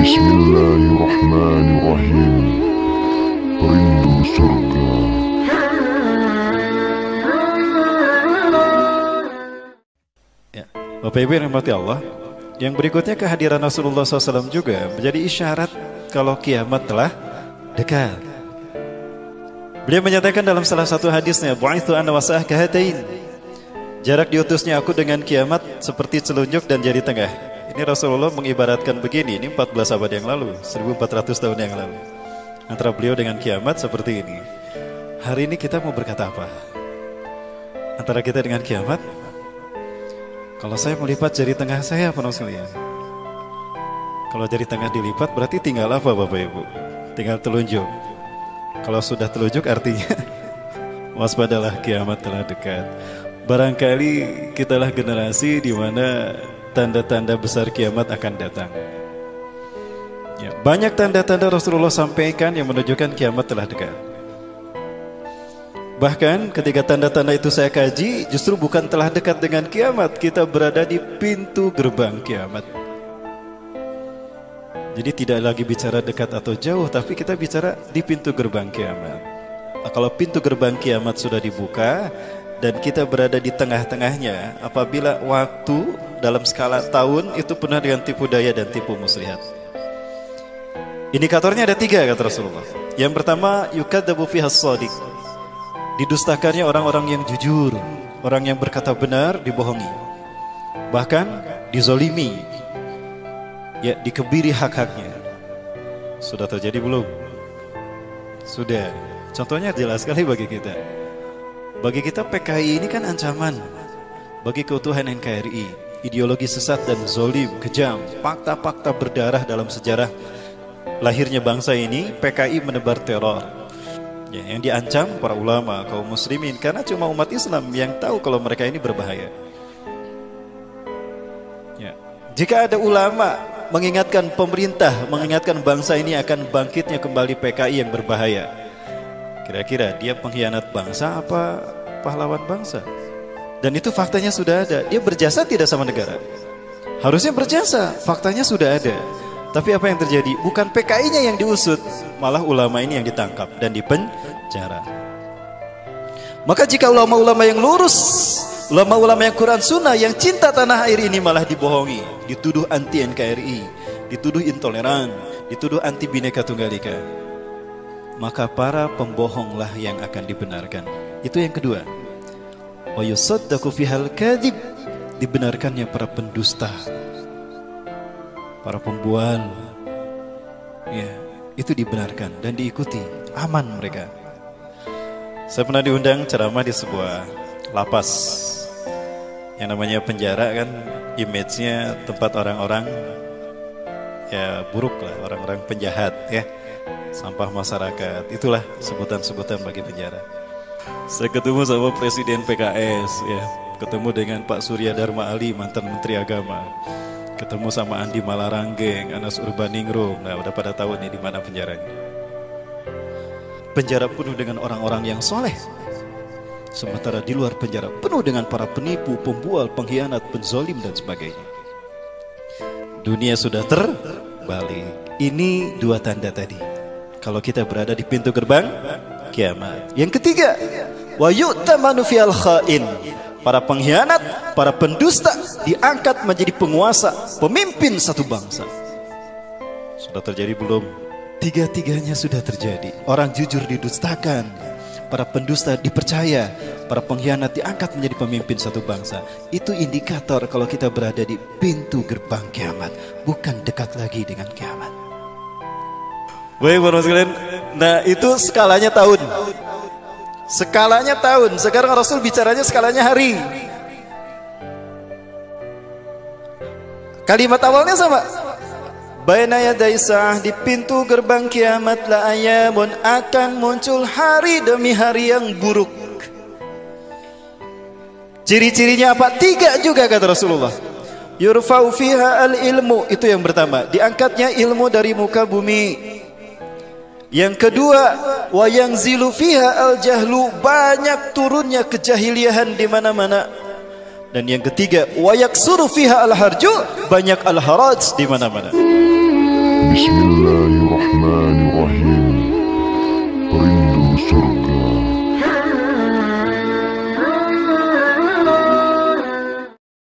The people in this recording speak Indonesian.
Bismillahirrahmanirrahim. Rindu surga. Ya, Bapak Ibu yang dirahmati Allah, yang berikutnya kehadiran Rasulullah SAW juga menjadi isyarat kalau kiamat telah dekat. Beliau menyatakan dalam salah satu hadisnya, "Bu'itsu ana wasa'ah kahatain." Jarak diutusnya aku dengan kiamat seperti telunjuk dan jari tengah. Ini Rasulullah mengibaratkan begini, ini 14 abad yang lalu, 1400 tahun yang lalu. Antara beliau dengan kiamat seperti ini. Hari ini kita mau berkata apa? Antara kita dengan kiamat, kalau saya melipat jari tengah saya, apa sekalian? Kalau jari tengah dilipat berarti tinggal apa Bapak Ibu? Tinggal telunjuk. Kalau sudah telunjuk artinya waspadalah, kiamat telah dekat. Barangkali kitalah generasi di mana tanda-tanda besar kiamat akan datang. Ya, banyak tanda-tanda Rasulullah sampaikan yang menunjukkan kiamat telah dekat. Bahkan ketika tanda-tanda itu saya kaji, justru bukan telah dekat dengan kiamat, kita berada di pintu gerbang kiamat. Jadi tidak lagi bicara dekat atau jauh, tapi kita bicara di pintu gerbang kiamat. Kalau pintu gerbang kiamat sudah dibuka dan kita berada di tengah-tengahnya, apabila waktu dalam skala tahun itu penuh dengan tipu daya dan tipu muslihat. Indikatornya ada 3 kata Rasulullah. Yang pertama, yukadzabu fihas shadiq. Didustakannya orang-orang yang jujur, orang yang berkata benar dibohongi. Bahkan dizolimi, ya dikebiri hak-haknya. Sudah terjadi belum? Sudah. Contohnya jelas sekali bagi kita. Bagi kita PKI ini kan ancaman bagi keutuhan NKRI. Ideologi sesat dan zolim, kejam, fakta-fakta berdarah dalam sejarah lahirnya bangsa ini. PKI menebar teror, ya, yang diancam para ulama, kaum muslimin, karena cuma umat Islam yang tahu kalau mereka ini berbahaya. Ya. Jika ada ulama mengingatkan pemerintah, mengingatkan bangsa ini akan bangkitnya kembali PKI yang berbahaya, kira-kira dia pengkhianat bangsa apa pahlawan bangsa? Dan itu faktanya sudah ada. Dia berjasa tidak sama negara? Harusnya berjasa, faktanya sudah ada. Tapi apa yang terjadi? Bukan PKI-nya yang diusut, malah ulama ini yang ditangkap dan dipenjara. Maka jika ulama-ulama yang lurus, ulama-ulama yang Quran Sunnah, yang cinta tanah air ini malah dibohongi, dituduh anti NKRI, dituduh intoleran, dituduh anti Bhinneka Tunggal Ika, maka para pembohonglah yang akan dibenarkan. Itu yang kedua. Wa yusaddaqu fihal kadhib, dibenarkannya para pendusta, para pembual, ya, itu dibenarkan dan diikuti, aman mereka. Saya pernah diundang ceramah di sebuah lapas. Yang namanya penjara kan image-nya tempat orang-orang ya buruk lah, orang-orang penjahat ya, sampah masyarakat. Itulah sebutan-sebutan bagi penjara. Saya ketemu sama Presiden PKS ya, ketemu dengan Pak Surya Dharma Ali, mantan Menteri Agama, ketemu sama Andi Malaranggeng, Anas Urbaningrum. Nah, udah pada tahu nih di mana penjaranya. Penjara penuh dengan orang-orang yang soleh, sementara di luar penjara penuh dengan para penipu, pembual, pengkhianat, penzolim dan sebagainya. Dunia sudah terbalik. Ini 2 tanda tadi. Kalau kita berada di pintu gerbang kiamat. Yang ketiga, wa yu'tamanu fil khain. Para pengkhianat, para pendusta diangkat menjadi penguasa, pemimpin satu bangsa. Sudah terjadi belum? 3-tiganya sudah terjadi. Orang jujur didustakan, para pendusta dipercaya, para pengkhianat diangkat menjadi pemimpin satu bangsa. Itu indikator kalau kita berada di pintu gerbang kiamat, bukan dekat lagi dengan kiamat. Baik, bapak sekalian. Nah, itu skalanya tahun. Skalanya tahun. Sekarang Rasul bicaranya skalanya hari. Kalimat awalnya sama. Baina yaday sa'ah, di pintu gerbang kiamat la ayamun, akan muncul hari demi hari yang buruk. Ciri-cirinya apa? 3 juga kata Rasulullah. Yurfa'u fiha al-ilmu, itu yang pertama, diangkatnya ilmu dari muka bumi. Yang kedua, wa yanzilu fiha al-jahlu, banyak turunnya kejahiliahan di mana-mana. Dan yang ketiga, wa yaksuru fiha al-harju, banyak al-haraj di mana-mana. Bismillahirrahmanirrahim. Rindu surga.